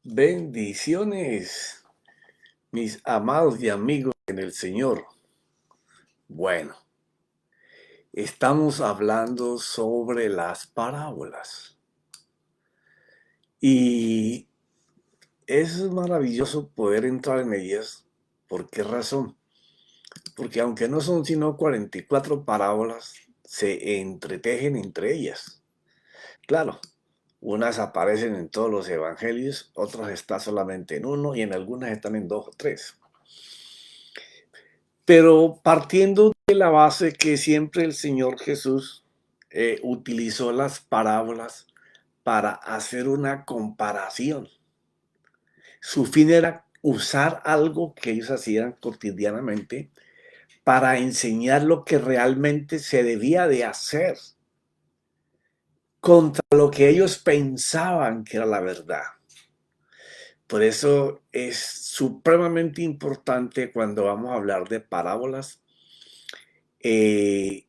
Bendiciones, mis amados y amigos en el Señor. Bueno, estamos hablando sobre las parábolas y es maravilloso poder entrar en ellas. ¿Por qué razón? Porque aunque no son sino 44 parábolas, se entretejen entre ellas. Claro, unas aparecen en todos los evangelios, otras están solamente en uno y en algunas están en dos o tres. Pero partiendo de la base que siempre el Señor Jesús utilizó las parábolas para hacer una comparación. Su fin era usar algo que ellos hacían cotidianamente para enseñar lo que realmente se debía de hacer contra lo que ellos pensaban que era la verdad. Por eso es supremamente importante cuando vamos a hablar de parábolas, eh,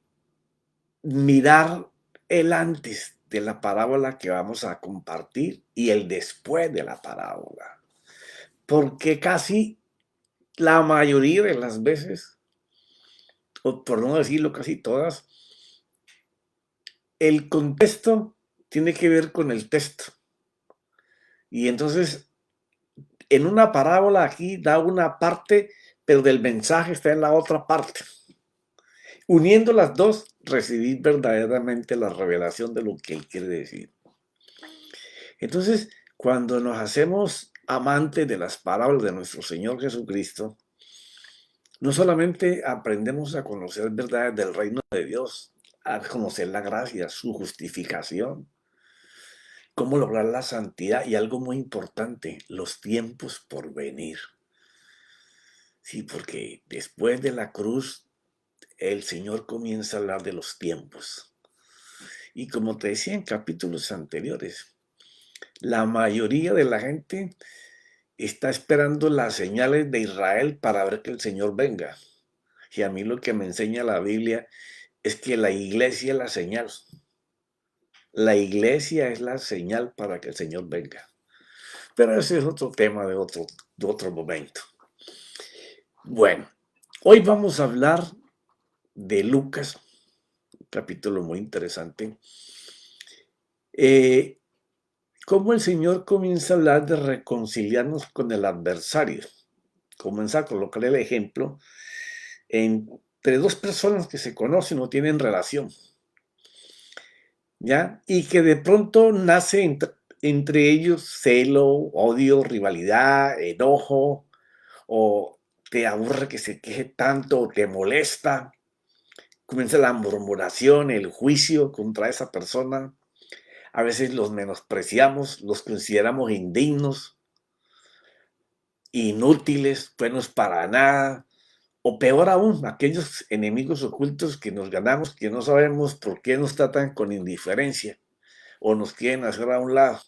mirar el antes de la parábola que vamos a compartir y el después de la parábola. Porque casi la mayoría de las veces, o por no decirlo casi todas, el contexto tiene que ver con el texto. Y entonces, en una parábola aquí da una parte, pero del mensaje está en la otra parte. Uniendo las dos, recibir verdaderamente la revelación de lo que él quiere decir. Entonces, cuando nos hacemos amantes de las parábolas de nuestro Señor Jesucristo, no solamente aprendemos a conocer verdades del reino de Dios, a conocer la gracia, su justificación, cómo lograr la santidad y algo muy importante, los tiempos por venir. Sí, porque después de la cruz, el Señor comienza a hablar de los tiempos. Y como te decía en capítulos anteriores, la mayoría de la gente está esperando las señales de Israel para ver que el Señor venga. Y a mí lo que me enseña la Biblia es que la iglesia es la señal. La iglesia es la señal para que el Señor venga. Pero ese es otro tema de otro momento. Bueno, hoy vamos a hablar de Lucas, un capítulo muy interesante. Cómo el Señor comienza a hablar de reconciliarnos con el adversario. Comienza a colocar el ejemplo entre dos personas que se conocen o tienen relación, ¿ya? Y que de pronto nace entre ellos celo, odio, rivalidad, enojo, o te aburre que se queje tanto, o te molesta. Comienza la murmuración, el juicio contra esa persona. A veces los menospreciamos, los consideramos indignos, inútiles, buenos para nada. O peor aún, aquellos enemigos ocultos que nos ganamos, que no sabemos por qué nos tratan con indiferencia o nos quieren hacer a un lado,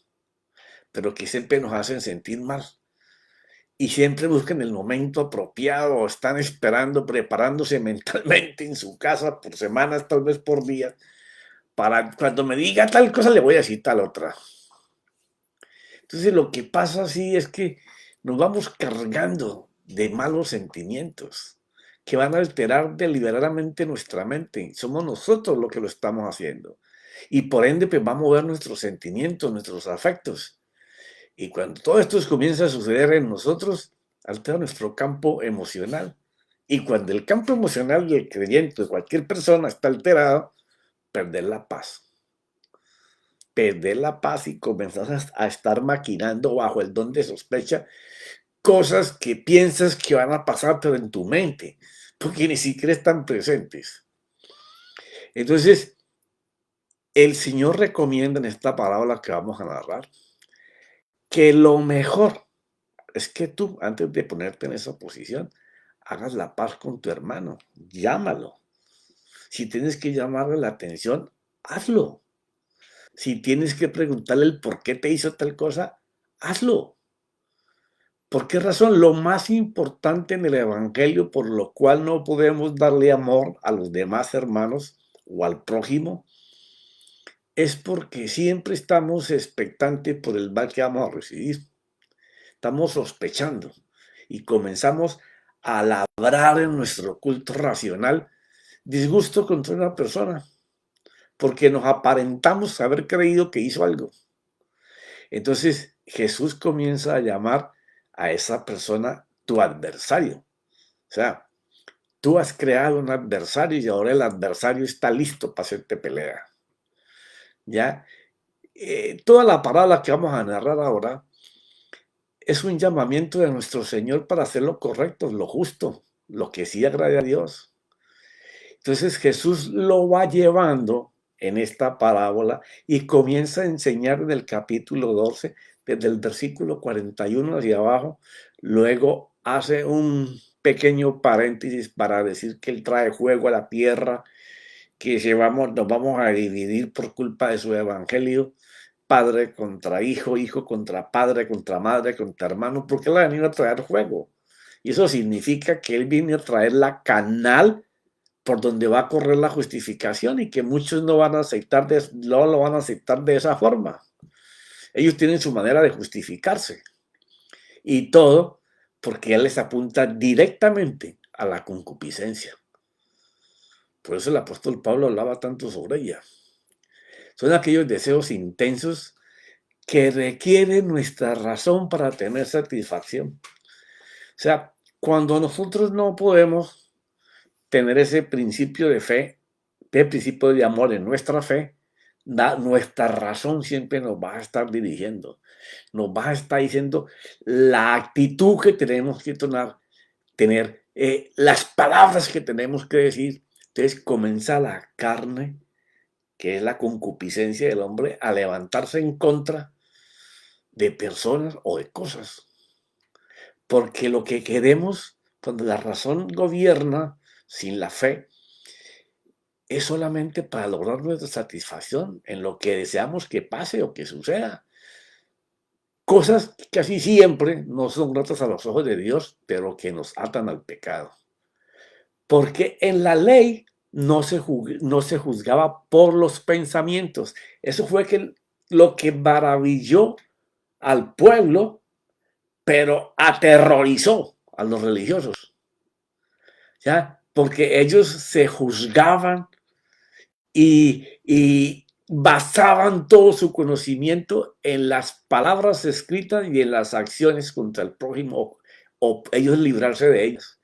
pero que siempre nos hacen sentir mal. Y siempre buscan el momento apropiado o están esperando, preparándose mentalmente en su casa por semanas, tal vez por días, para cuando me diga tal cosa le voy a decir tal otra. Entonces lo que pasa así es que nos vamos cargando de malos sentimientos que van a alterar deliberadamente nuestra mente. Somos nosotros los que lo estamos haciendo. Y por ende, pues va a mover nuestros sentimientos, nuestros afectos. Y cuando todo esto comienza a suceder en nosotros, altera nuestro campo emocional. Y cuando el campo emocional del creyente, de cualquier persona, está alterado, perder la paz. Perder la paz y comenzar a estar maquinando bajo el don de sospecha cosas que piensas que van a pasar, pero en tu mente, porque ni siquiera están presentes. Entonces, el Señor recomienda en esta parábola que vamos a narrar que lo mejor es que tú, antes de ponerte en esa posición, hagas la paz con tu hermano, llámalo. Si tienes que llamarle la atención, hazlo. Si tienes que preguntarle el por qué te hizo tal cosa, hazlo. ¿Por qué razón? Lo más importante en el Evangelio, por lo cual no podemos darle amor a los demás hermanos o al prójimo, es porque siempre estamos expectantes por el mal que vamos a recibir. estamos sospechando y comenzamos a labrar en nuestro culto racional disgusto contra una persona, porque nos aparentamos haber creído que hizo algo. Entonces Jesús comienza a llamar a esa persona tu adversario. O sea, tú has creado un adversario y ahora el adversario está listo para hacerte pelea. ¿Ya? Toda la parábola que vamos a narrar ahora es un llamamiento de nuestro Señor para hacer lo correcto, lo justo, lo que sí agrade a Dios. Entonces Jesús lo va llevando en esta parábola y comienza a enseñar en el capítulo 12, desde el versículo 41 hacia abajo. Luego hace un pequeño paréntesis para decir que él trae fuego a la tierra, que nos vamos a dividir por culpa de su evangelio, padre contra hijo, hijo contra padre, contra madre, contra hermano, porque él ha venido a traer fuego. Y eso significa que él viene a traer la canal por donde va a correr la justificación y que muchos no van a aceptar no lo van a aceptar de esa forma. Ellos tienen su manera de justificarse y todo porque él les apunta directamente a la concupiscencia. Por eso el apóstol Pablo hablaba tanto sobre ella. Son aquellos deseos intensos que requieren nuestra razón para tener satisfacción. O sea, cuando nosotros no podemos tener ese principio de fe, ese principio de amor en nuestra fe, nuestra razón siempre nos va a estar dirigiendo, nos va a estar diciendo la actitud que tenemos que tener, las palabras que tenemos que decir. Entonces comienza la carne, que es la concupiscencia del hombre, a levantarse en contra de personas o de cosas. Porque lo que queremos, cuando la razón gobierna sin la fe, es solamente para lograr nuestra satisfacción en lo que deseamos que pase o que suceda. Cosas que casi siempre no son gratas a los ojos de Dios, pero que nos atan al pecado. Porque en la ley no se juzgaba por los pensamientos. Eso fue lo que maravilló al pueblo, pero aterrorizó a los religiosos. ¿Ya? Porque ellos se juzgaban y basaban todo su conocimiento en las palabras escritas y en las acciones contra el prójimo o ellos librarse de ellos.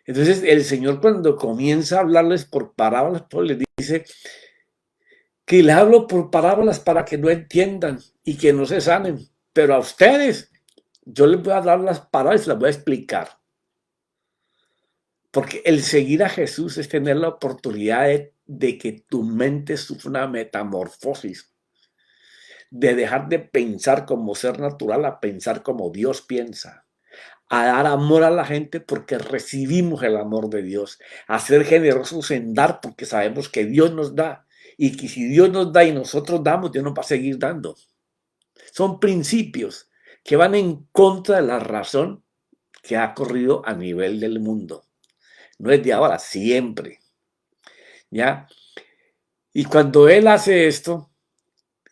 Entonces el Señor, cuando comienza a hablarles por parábolas, pues les dice que les hablo por parábolas para que no entiendan y que no se sanen, pero a ustedes yo les voy a dar las parábolas y las voy a explicar. Porque el seguir a Jesús es tener la oportunidad de que tu mente sufra una metamorfosis, de dejar de pensar como ser natural a pensar como Dios piensa, a dar amor a la gente porque recibimos el amor de Dios, a ser generosos en dar porque sabemos que Dios nos da y que si Dios nos da y nosotros damos, Dios nos va a seguir dando. Son principios que van en contra de la razón que ha corrido a nivel del mundo. No es de ahora, siempre. ¿Ya? Y cuando él hace esto,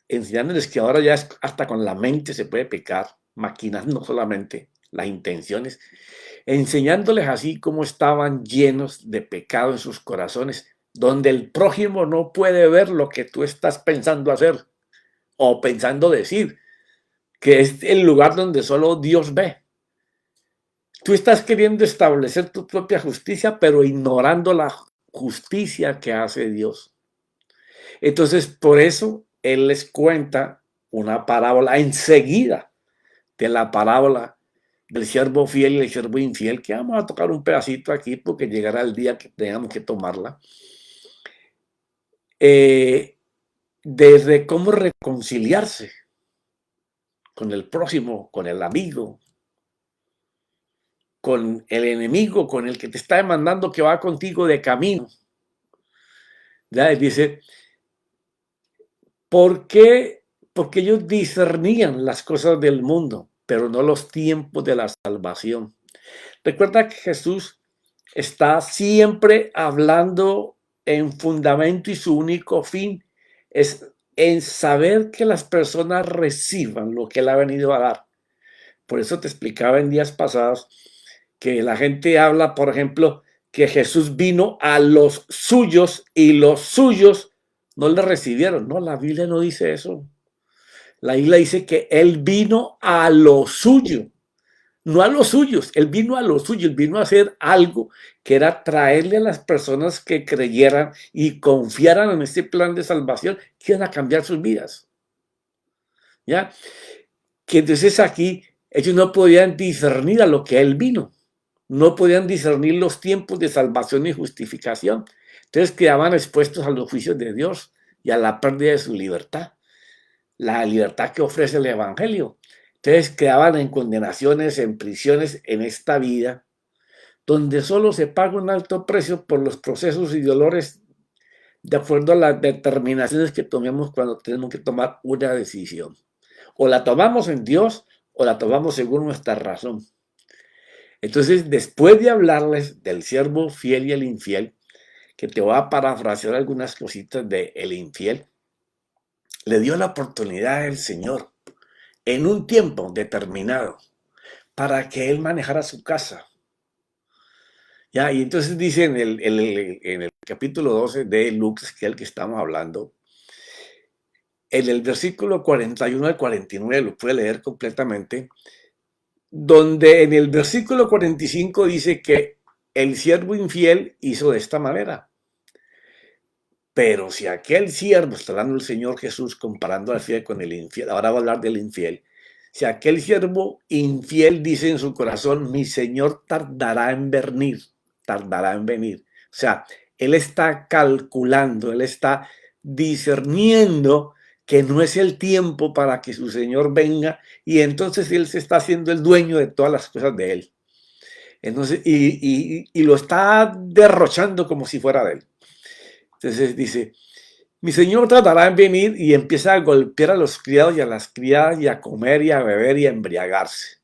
enseñándoles que ahora ya hasta con la mente se puede pecar, maquinando solamente las intenciones, enseñándoles así como estaban llenos de pecado en sus corazones, donde el prójimo no puede ver lo que tú estás pensando hacer o pensando decir, que es el lugar donde solo Dios ve. Tú estás queriendo establecer tu propia justicia, pero ignorando la justicia que hace Dios. Entonces, por eso Él les cuenta una parábola enseguida de la parábola del siervo fiel y el siervo infiel, que vamos a tocar un pedacito aquí porque llegará el día que tengamos que tomarla. Desde cómo reconciliarse con el próximo, con el amigo, con el enemigo, con el que te está demandando que va contigo de camino. Ya dice, ¿por qué? Porque ellos discernían las cosas del mundo, pero no los tiempos de la salvación. Recuerda que Jesús está siempre hablando en fundamento y su único fin es en saber que las personas reciban lo que Él ha venido a dar. Por eso te explicaba en días pasados que la gente habla, por ejemplo, que Jesús vino a los suyos y los suyos no le recibieron. No, la Biblia no dice eso. La Biblia dice que Él vino a lo suyo, no a los suyos. Él vino a lo suyo, Él vino a hacer algo que era traerle a las personas que creyeran y confiaran en este plan de salvación que iban a cambiar sus vidas. ¿Ya? Que entonces aquí ellos no podían discernir a lo que Él vino. No podían discernir los tiempos de salvación y justificación. Entonces quedaban expuestos a los juicios de Dios y a la pérdida de su libertad. La libertad que ofrece el Evangelio. Entonces quedaban en condenaciones, en prisiones en esta vida, donde solo se paga un alto precio por los procesos y dolores de acuerdo a las determinaciones que tomemos cuando tenemos que tomar una decisión. O la tomamos en Dios o la tomamos según nuestra razón. Entonces, después de hablarles del siervo fiel y el infiel, que te voy a parafrasear algunas cositas de el infiel, le dio la oportunidad al Señor en un tiempo determinado para que él manejara su casa. Ya, y entonces dice en el capítulo 12 de Lucas, que es el que estamos hablando, en el versículo 41 al 49, lo puede leer completamente, donde en el versículo 45 dice que el siervo infiel hizo de esta manera. Pero si aquel siervo, está hablando el Señor Jesús comparando al fiel con el infiel, ahora va a hablar del infiel. Si aquel siervo infiel dice en su corazón, mi Señor tardará en venir, tardará en venir. O sea, él está calculando, él está discerniendo que no es el tiempo para que su Señor venga y entonces él se está haciendo el dueño de todas las cosas de él. Entonces, y lo está derrochando como si fuera de él. Entonces dice, mi Señor tratará en venir y empieza a golpear a los criados y a las criadas y a comer y a beber y a embriagarse.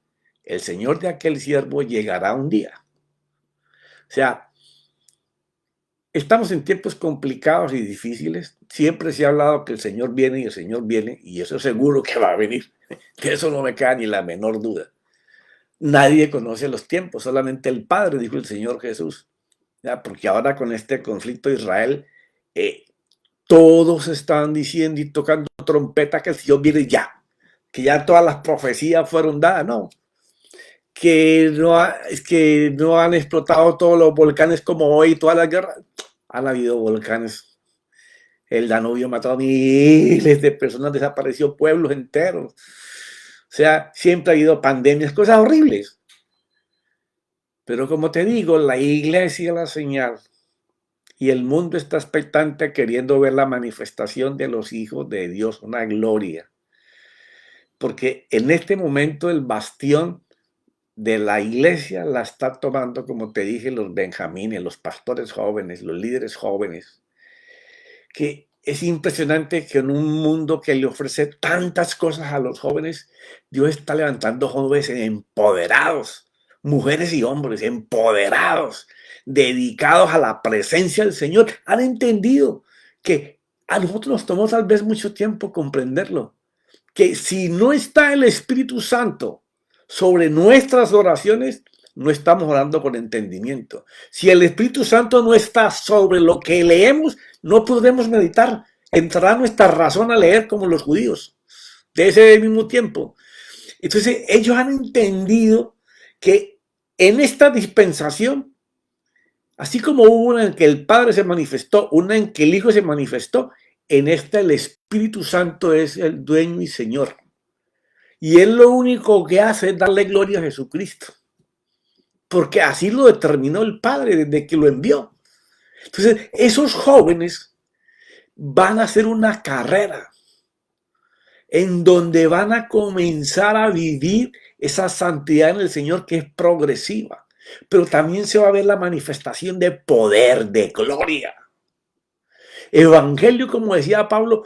El Señor de aquel siervo llegará un día. O sea, estamos en tiempos complicados y difíciles. Siempre se ha hablado que el Señor viene y el Señor viene y eso es seguro que va a venir. De eso no me queda ni la menor duda. Nadie conoce los tiempos, solamente el Padre, dijo el Señor Jesús. ¿Ya? Porque ahora con este conflicto de Israel, todos están diciendo y tocando trompeta que el Señor viene ya, que ya todas las profecías fueron dadas, no, que no han explotado todos los volcanes como hoy, todas las guerras, han habido volcanes, el Danubio mató a miles de personas, desapareció pueblos enteros, o sea, siempre ha habido pandemias, cosas horribles, pero como te digo, la iglesia es la señal. Y el mundo está expectante queriendo ver la manifestación de los hijos de Dios, una gloria. Porque en este momento el bastión de la iglesia la está tomando, como te dije, los benjamines, los pastores jóvenes, los líderes jóvenes. Que es impresionante que en un mundo que le ofrece tantas cosas a los jóvenes, Dios está levantando jóvenes empoderados, mujeres y hombres empoderados, dedicados a la presencia del Señor. Han entendido que a nosotros nos tomó tal vez mucho tiempo comprenderlo, que si no está el Espíritu Santo sobre nuestras oraciones, no estamos orando con entendimiento. Si el Espíritu Santo no está sobre lo que leemos, no podremos meditar. Entrará nuestra razón a leer como los judíos de ese mismo tiempo. Entonces ellos han entendido que en esta dispensación, así como hubo una en que el Padre se manifestó, una en que el Hijo se manifestó, en esta el Espíritu Santo es el dueño y Señor. Y Él lo único que hace es darle gloria a Jesucristo. Porque así lo determinó el Padre desde que lo envió. Entonces, esos jóvenes van a hacer una carrera en donde van a comenzar a vivir esa santidad en el Señor que es progresiva. Pero también se va a ver la manifestación de poder, de gloria. Evangelio, como decía Pablo,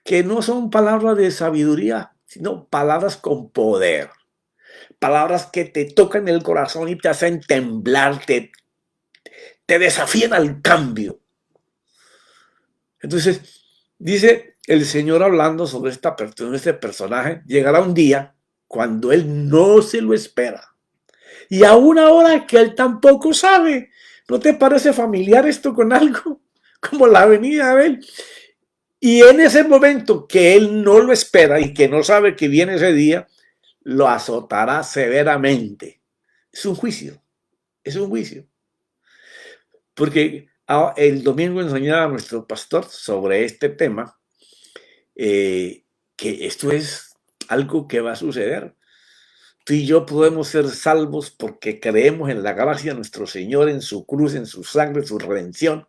que no son palabras de sabiduría, sino palabras con poder. Palabras que te tocan el corazón y te hacen temblar, te desafían al cambio. Entonces, dice el Señor hablando sobre esta persona, este personaje, llegará un día, cuando él no se lo espera. Y aún ahora que él tampoco sabe. ¿No te parece familiar esto con algo? Como la venida de él. Y en ese momento que él no lo espera y que no sabe que viene ese día, lo azotará severamente. Es un juicio, es un juicio. Porque el domingo enseñaba a nuestro pastor sobre este tema, que esto es algo que va a suceder. Tú y yo podemos ser salvos porque creemos en la gracia de nuestro Señor, en su cruz, en su sangre, en su redención.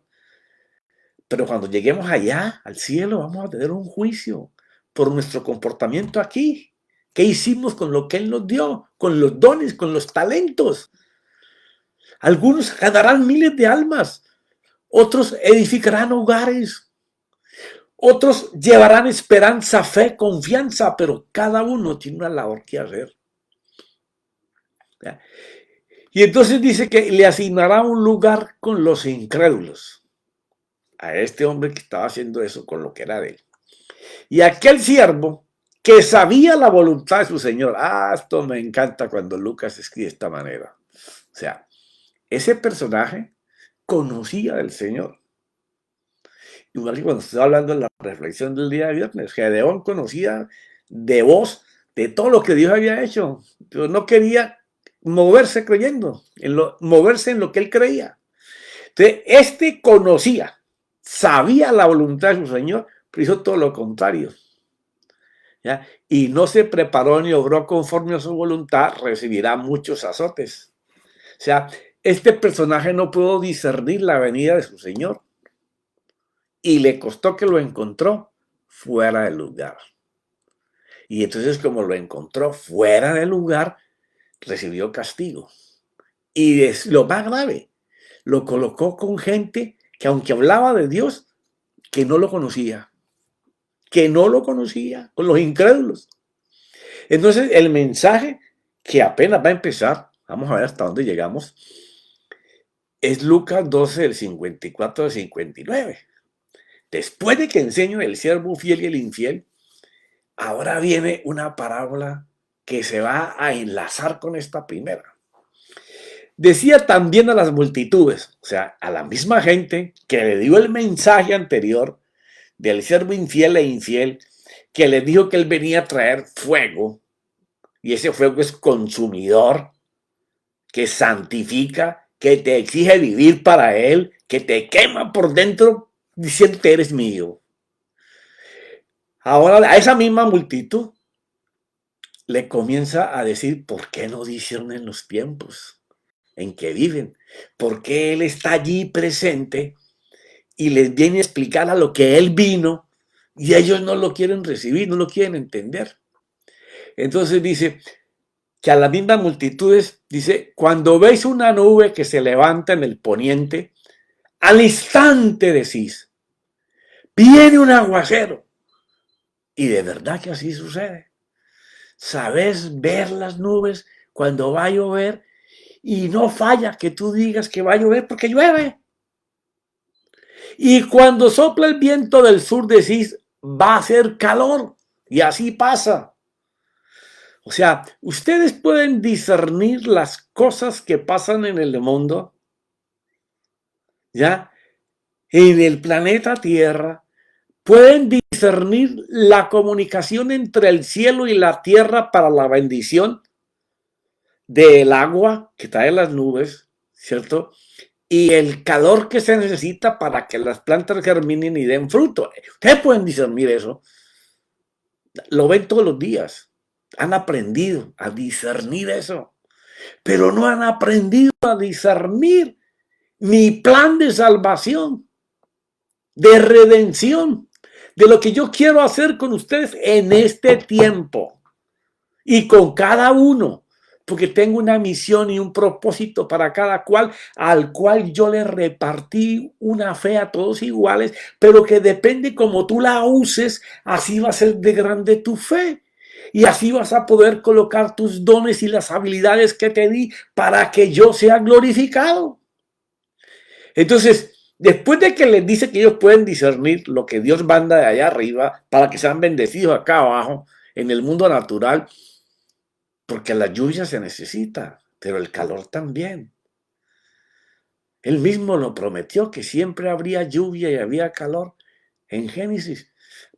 Pero cuando lleguemos allá, al cielo, vamos a tener un juicio por nuestro comportamiento aquí. ¿Qué hicimos con lo que Él nos dio? Con los dones, con los talentos. Algunos ganarán miles de almas. Otros edificarán hogares. Otros llevarán esperanza, fe, confianza, pero cada uno tiene una labor que hacer. ¿Ya? Y entonces dice que le asignará un lugar con los incrédulos. A este hombre que estaba haciendo eso con lo que era de él. Y aquel siervo que sabía la voluntad de su señor. Esto me encanta cuando Lucas escribe de esta manera. O sea, ese personaje conocía del Señor. Igual que cuando estoy hablando en la reflexión del día de viernes, Gedeón conocía de voz de todo lo que Dios había hecho, pero no quería moverse creyendo, moverse en lo que él creía. Entonces, este conocía, sabía la voluntad de su Señor, pero hizo todo lo contrario. ¿Ya? Y no se preparó ni obró conforme a su voluntad, recibirá muchos azotes. O sea, este personaje no pudo discernir la venida de su Señor y le costó que lo encontró fuera del lugar. Y entonces, como lo encontró fuera del lugar, recibió castigo. Y lo más grave, lo colocó con gente que, aunque hablaba de Dios, que no lo conocía, con los incrédulos. Entonces, el mensaje que apenas va a empezar, vamos a ver hasta dónde llegamos, es Lucas 12, del 54 al 59. Después de que enseño el siervo fiel y el infiel, ahora viene una parábola que se va a enlazar con esta primera. Decía también a las multitudes, o sea, a la misma gente que le dio el mensaje anterior del siervo infiel e infiel, que le dijo que él venía a traer fuego, y ese fuego es consumidor, que santifica, que te exige vivir para él, que te quema por dentro diciendo que eres mío. Ahora a esa misma multitud le comienza a decir por qué no disciernen los tiempos en que viven, por qué él está allí presente y les viene a explicar a lo que él vino y ellos no lo quieren recibir, no lo quieren entender. Entonces dice que a las mismas multitudes, dice, cuando veis una nube que se levanta en el poniente, al instante decís, viene un aguacero. Y de verdad que así sucede. Sabes ver las nubes cuando va a llover y no falla que tú digas que va a llover porque llueve. Y cuando sopla el viento del sur decís, va a hacer calor. Y así pasa. O sea, ustedes pueden discernir las cosas que pasan en el mundo, ¿ya? En el planeta Tierra. Pueden discernir la comunicación entre el cielo y la tierra para la bendición del agua que trae las nubes, ¿cierto? Y el calor que se necesita para que las plantas germinen y den fruto. Ustedes pueden discernir eso. Lo ven todos los días. Han aprendido a discernir eso. Pero no han aprendido a discernir mi plan de salvación, de redención, de lo que yo quiero hacer con ustedes en este tiempo y con cada uno, porque tengo una misión y un propósito para cada cual, al cual yo le repartí una fe a todos iguales, pero que depende como tú la uses, así va a ser de grande tu fe. Y así vas a poder colocar tus dones y las habilidades que te di para que yo sea glorificado. Entonces, después de que les dice que ellos pueden discernir lo que Dios manda de allá arriba para que sean bendecidos acá abajo en el mundo natural, porque la lluvia se necesita, pero el calor también. Él mismo lo prometió, que siempre habría lluvia y había calor en Génesis,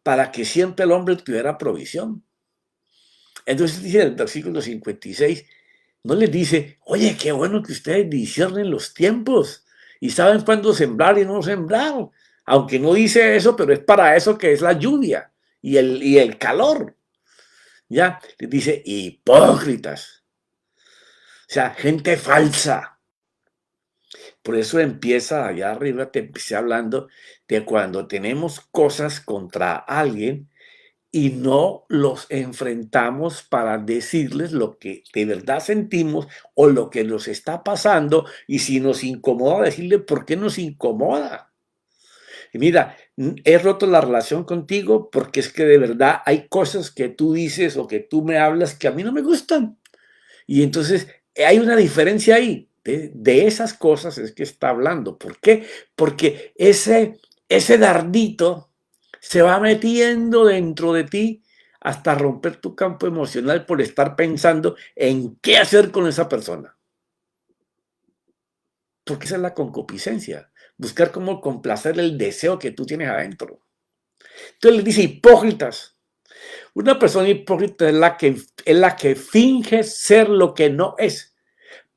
para que siempre el hombre tuviera provisión. Entonces dice en el versículo 56, no les dice, oye, qué bueno que ustedes disciernen los tiempos y saben cuándo sembrar y no sembrar. Aunque no dice eso, pero es para eso que es la lluvia y el calor. Ya, les dice, hipócritas. O sea, gente falsa. Por eso empieza allá arriba, te empecé hablando de cuando tenemos cosas contra alguien y no los enfrentamos para decirles lo que de verdad sentimos o lo que nos está pasando, y si nos incomoda, decirle por qué nos incomoda. Y mira, he roto la relación contigo porque es que de verdad hay cosas que tú dices o que tú me hablas que a mí no me gustan. Y entonces hay una diferencia ahí. De esas cosas es que está hablando. ¿Por qué? Porque ese dardito se va metiendo dentro de ti hasta romper tu campo emocional por estar pensando en qué hacer con esa persona. Porque esa es la concupiscencia. Buscar cómo complacer el deseo que tú tienes adentro. Entonces le dice hipócritas. Una persona hipócrita es la que finge ser lo que no es,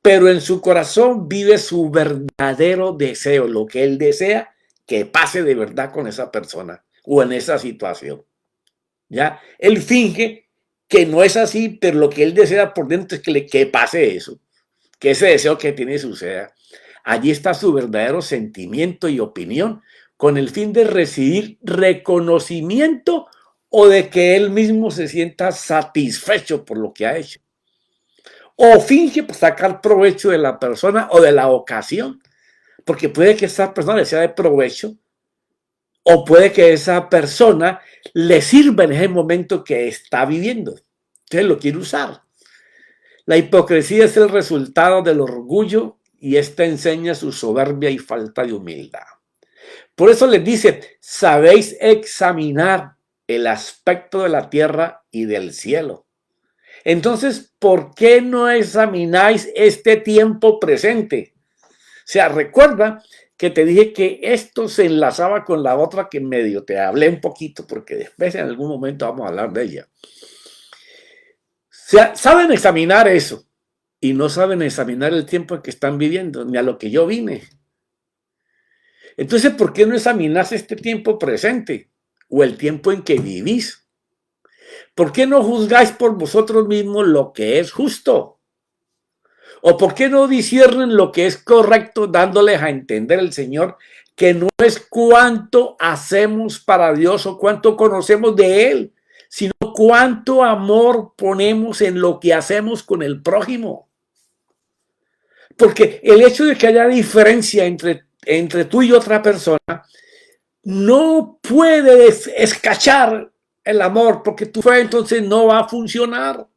pero en su corazón vive su verdadero deseo, lo que él desea que pase de verdad con esa persona o en esa situación. ¿Ya? Él finge que no es así, pero lo que él desea por dentro es que pase eso, que ese deseo que tiene suceda. Allí está su verdadero sentimiento y opinión, con el fin de recibir reconocimiento o de que él mismo se sienta satisfecho por lo que ha hecho. O finge sacar provecho de la persona o de la ocasión, porque puede que esa persona le sea de provecho o puede que esa persona le sirva en ese momento que está viviendo. Entonces lo quiere usar. La hipocresía es el resultado del orgullo y esta enseña su soberbia y falta de humildad. Por eso les dice, sabéis examinar el aspecto de la tierra y del cielo. Entonces, ¿por qué no examináis este tiempo presente? O sea, recuerda que te dije que esto se enlazaba con la otra que medio te hablé un poquito, porque después en algún momento vamos a hablar de ella. O sea, saben examinar eso y no saben examinar el tiempo en que están viviendo, ni a lo que yo vine. Entonces, ¿por qué no examinas este tiempo presente o el tiempo en que vivís? ¿Por qué no juzgáis por vosotros mismos lo que es justo? ¿O por qué no disciernen lo que es correcto, dándoles a entender el Señor que no es cuánto hacemos para Dios o cuánto conocemos de Él, sino cuánto amor ponemos en lo que hacemos con el prójimo? Porque el hecho de que haya diferencia entre tú y otra persona no puede escachar el amor, porque tu fe entonces no va a funcionar.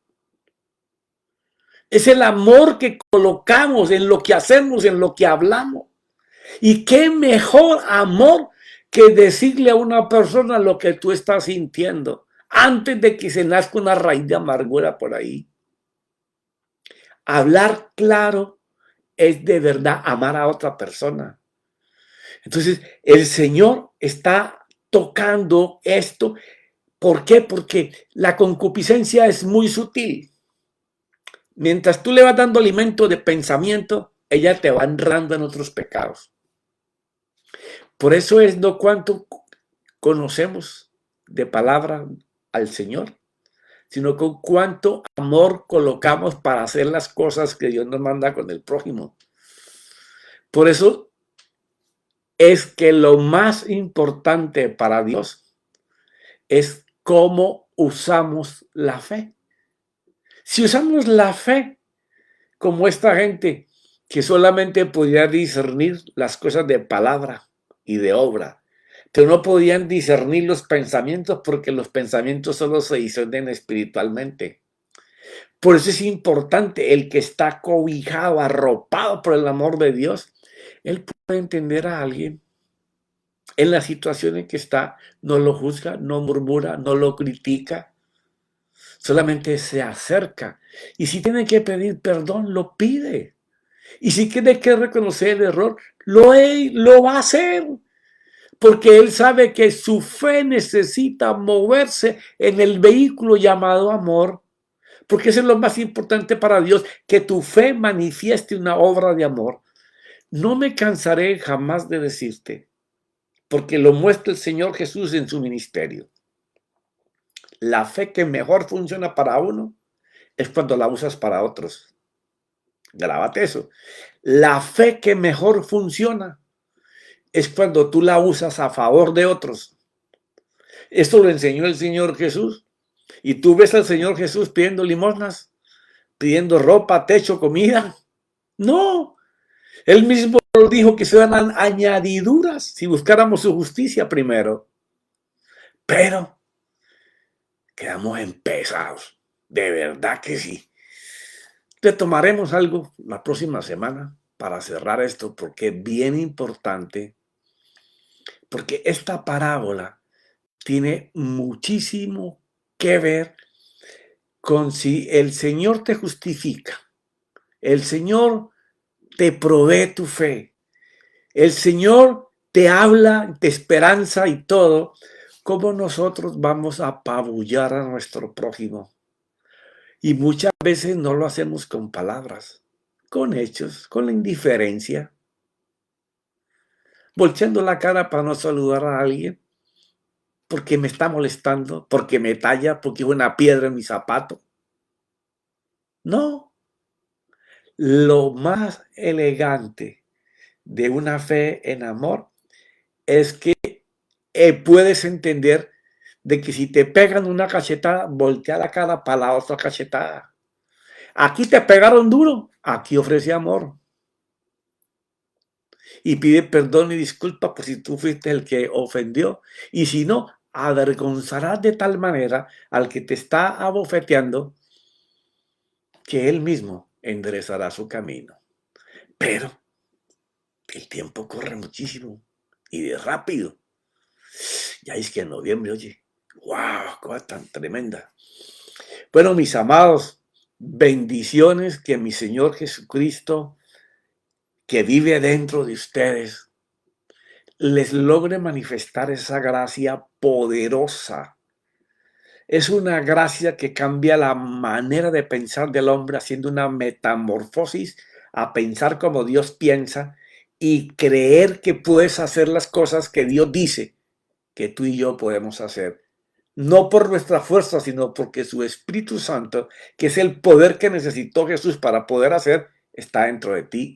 Es el amor que colocamos en lo que hacemos, en lo que hablamos. Y qué mejor amor que decirle a una persona lo que tú estás sintiendo antes de que se nazca una raíz de amargura por ahí. Hablar claro es de verdad amar a otra persona. Entonces, el Señor está tocando esto. ¿Por qué? Porque la concupiscencia es muy sutil. Mientras tú le vas dando alimento de pensamiento, ella te va enredando en otros pecados. Por eso es no cuánto conocemos de palabra al Señor, sino con cuánto amor colocamos para hacer las cosas que Dios nos manda con el prójimo. Por eso es que lo más importante para Dios es cómo usamos la fe. Si usamos la fe como esta gente que solamente podía discernir las cosas de palabra y de obra, pero no podían discernir los pensamientos porque los pensamientos solo se disciernen espiritualmente. Por eso es importante el que está cobijado, arropado por el amor de Dios. Él puede entender a alguien en la situación en que está, no lo juzga, no murmura, no lo critica, solamente se acerca. Y si tiene que pedir perdón, lo pide. Y si tiene que reconocer el error, lo va a hacer. Porque él sabe que su fe necesita moverse en el vehículo llamado amor. Porque eso es lo más importante para Dios, que tu fe manifieste una obra de amor. No me cansaré jamás de decirte, porque lo muestra el Señor Jesús en su ministerio. La fe que mejor funciona para uno es cuando la usas para otros. Grábate eso. La fe que mejor funciona es cuando tú la usas a favor de otros. Esto lo enseñó el Señor Jesús. Y tú ves al Señor Jesús pidiendo limosnas, pidiendo ropa, techo, comida. No, él mismo dijo que serán añadiduras si buscáramos su justicia primero. Pero quedamos empezados. De verdad que sí. Retomaremos algo la próxima semana para cerrar esto porque es bien importante. Porque esta parábola tiene muchísimo que ver con si el Señor te justifica, el Señor te provee tu fe, el Señor te habla de esperanza y todo, ¿cómo nosotros vamos a apabullar a nuestro prójimo? Y muchas veces no lo hacemos con palabras, con hechos, con la indiferencia, volteando la cara para no saludar a alguien, porque me está molestando, porque me talla, porque hay una piedra en mi zapato. No, lo más elegante de una fe en amor es que puedes entender de que si te pegan una cachetada, voltea la cara para la otra cachetada. Aquí te pegaron duro, aquí ofrece amor. Y pide perdón y disculpa por si tú fuiste el que ofendió. Y si no, avergonzarás de tal manera al que te está abofeteando que él mismo enderezará su camino. Pero el tiempo corre muchísimo y de rápido. Ya es que en noviembre, oye, wow, cosa tan tremenda. Bueno, mis amados, bendiciones que mi Señor Jesucristo, que vive dentro de ustedes, les logre manifestar esa gracia poderosa. Es una gracia que cambia la manera de pensar del hombre, haciendo una metamorfosis a pensar como Dios piensa y creer que puedes hacer las cosas que Dios dice que tú y yo podemos hacer. No por nuestra fuerza, sino porque su Espíritu Santo, que es el poder que necesitó Jesús para poder hacer, está dentro de ti